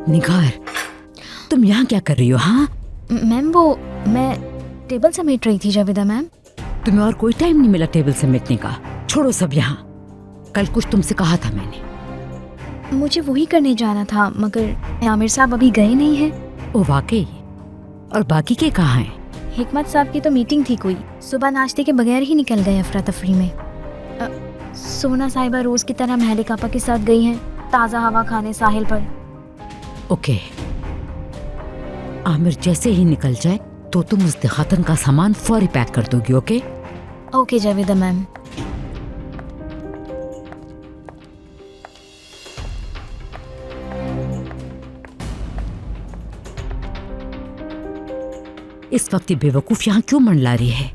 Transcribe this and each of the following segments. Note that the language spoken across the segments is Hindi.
निगार, तुम यहाँ क्या कर रही हो? हाँ मैम वो मैं टेबल समेट रही थी जावेदा मैम। तुम्हें और कोई टाइम नहीं मिला टेबल समेटने का? छोड़ो सब यहाँ। कल कुछ तुमसे कहा था मैंने। मुझे वही करने जाना था मगर आमिर साहब अभी गए नहीं हैं। ओ वाकई? और बाकी के कहाँ हैं? हिकमत साहब की तो मीटिंग थी कोई, सुबह नाश्ते के बगैर ही निकल गए अफरा तफरी में। सोना साहिबा रोज की तरह महलिक आपा के साथ गई हैं ताज़ा हवा खाने साहिल पर। ओके, आमिर जैसे ही निकल जाए तो तुम उस खातन का सामान फौरी पैक कर दोगी। ओके? Okay Javeda ma'am. इस वक्त ये बेवकूफ यहाँ क्यों मंडला रही है?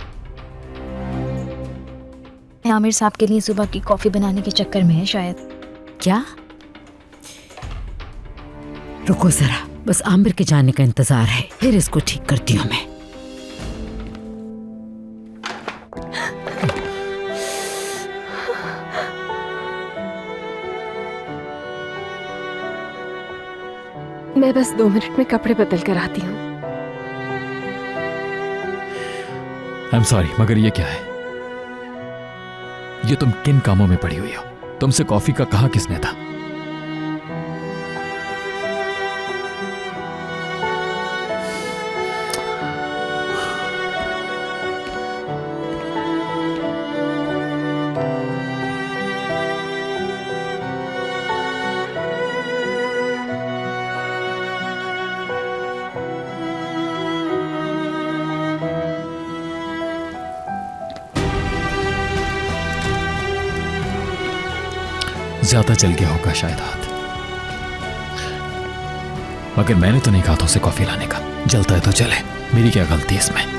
आमिर साहब के लिए सुबह की कॉफी बनाने के चक्कर में है शायद। क्या? रुको जरा, बस आमिर के जाने का इंतजार है, फिर इसको ठीक करती हूँ मैं। मैं बस 2 मिनट में कपड़े बदल कर आती हूँ। आई एम सॉरी, मगर ये क्या है? ये तुम किन कामों में पड़ी हुई हो? तुमसे कॉफी का कहा किसने था? ज्यादा जल गया होगा शायद हाथ, मगर मैंने तो नहीं कहा था उसे कॉफी लाने का। जलता है तो चले, मेरी क्या गलती है इसमें?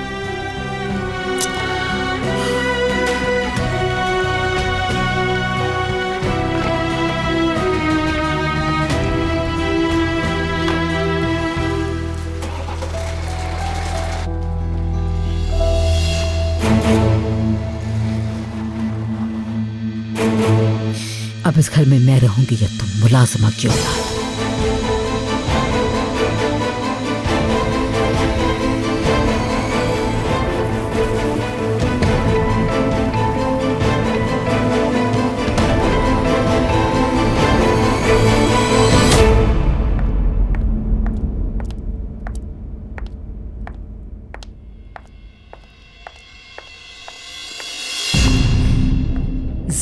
अब इस घर में मैं रहूंगी या तुम मुलाजमा की औलाद?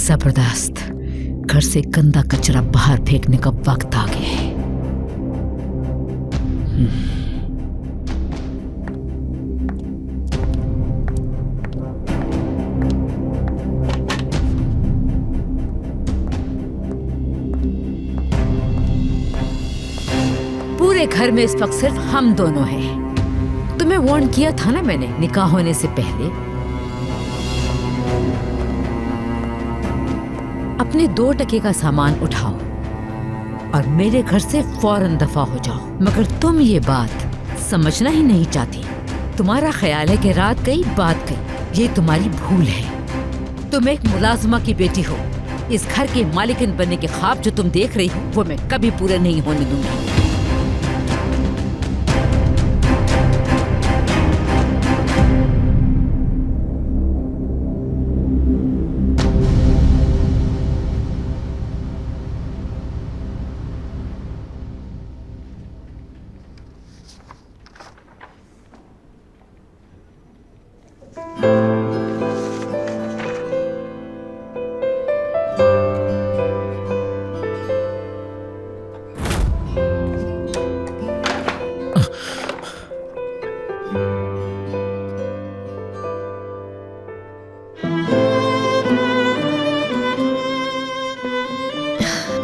जबरदस्त, घर से गंदा कचरा बाहर फेंकने का वक्त आ गया है। पूरे घर में इस वक्त सिर्फ हम दोनों हैं। तुम्हें वार्न किया था ना मैंने निकाह होने से पहले। अपने 2 टके का सामान उठाओ और मेरे घर से फौरन दफा हो जाओ। मगर तुम ये बात समझना ही नहीं चाहती। तुम्हारा ख्याल है कि रात गई बात गई। ये तुम्हारी भूल है। तुम एक मुलाजमा की बेटी हो। इस घर के मालिकिन बनने के ख्वाब जो तुम देख रही हो वो मैं कभी पूरे नहीं होने दूंगी।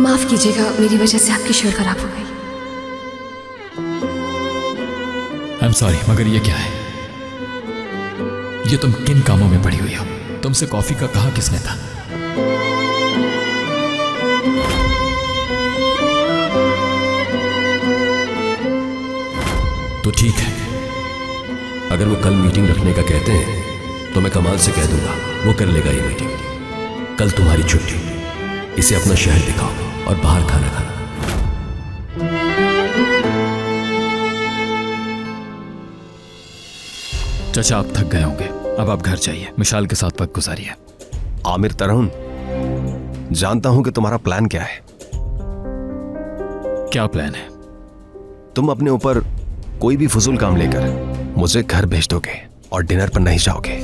माफ कीजिएगा, मेरी वजह से आपकी शोर खराब हो गई। आई एम सॉरी, मगर ये क्या है? ये तुम किन कामों में पड़ी हुई हो? तुमसे कॉफी का कहा किसने था? तो ठीक है, अगर वो कल मीटिंग रखने का कहते हैं तो मैं कमाल से कह दूंगा, वो कर लेगा ये मीटिंग। कल तुम्हारी छुट्टी, इसे अपना शहर दिखाओ और बाहर खाना खाना। चाचा आप थक गए होंगे, अब आप घर जाइए, मिशाल के साथ वक्त गुजारिए। आमिर तरहुन, जानता हूं कि तुम्हारा प्लान क्या है। क्या प्लान है? तुम अपने ऊपर कोई भी फजूल काम लेकर मुझे घर भेज दोगे और डिनर पर नहीं जाओगे।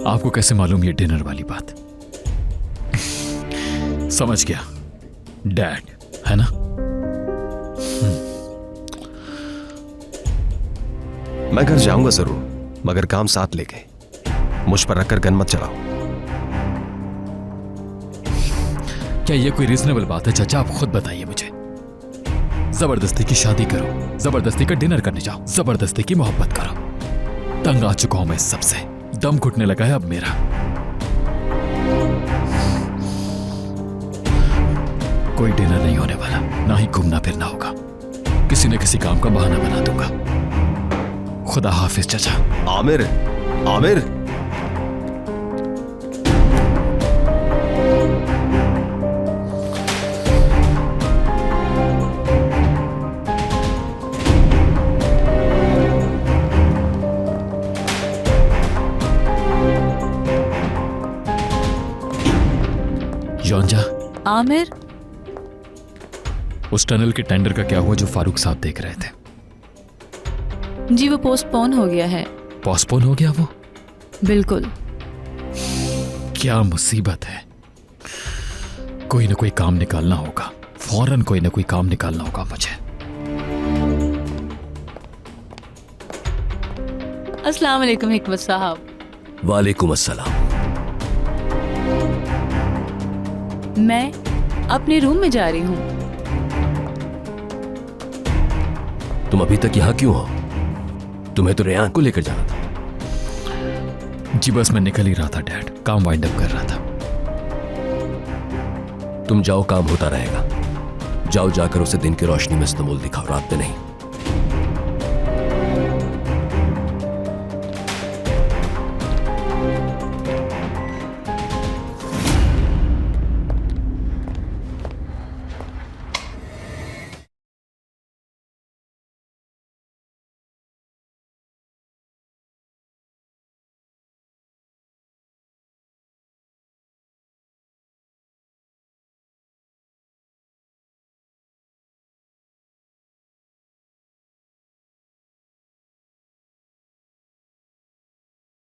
आपको कैसे मालूम ये डिनर वाली बात? समझ गया, डैड है ना? मैं घर जाऊंगा जरूर, मगर काम साथ लेके। मुझ पर रखकर गन मत चलाओ। क्या ये कोई रीजनेबल बात है चाचा? आप खुद बताइए मुझे। जबरदस्ती की शादी करो, जबरदस्ती का डिनर करने जाओ, जबरदस्ती की मोहब्बत करो। तंग आ चुका हूं मैं इस सबसे, दम घुटने लगा है अब मेरा। कोई डिनर नहीं होने वाला, ना ही घूमना फिरना होगा। किसी न किसी काम का बहाना बना दूंगा। खुदा हाफिज चाचा। आमिर, आमिर, योंजा, आमिर, उस टनल के टेंडर का क्या हुआ जो फारूक साहब देख रहे थे? जी वो पोस्टपोन हो गया है। पोस्टपोन हो गया वो? बिल्कुल। क्या मुसीबत है। कोई ना कोई काम निकालना होगा, फौरन कोई ना कोई काम निकालना होगा मुझे। अस्सलाम वालेकुम हिकमत साहब। वालेकुम अस्सलाम। मैं अपने रूम में जा रही हूँ। तुम अभी तक यहां क्यों हो? तुम्हें तो रेयान को लेकर जाना था। जी बस मैं निकल ही रहा था डैड, काम वाइंड अप कर रहा था। तुम जाओ, काम होता रहेगा। जाओ, जाकर उसे दिन की रोशनी में इस्तेमाल दिखाओ, रात में नहीं।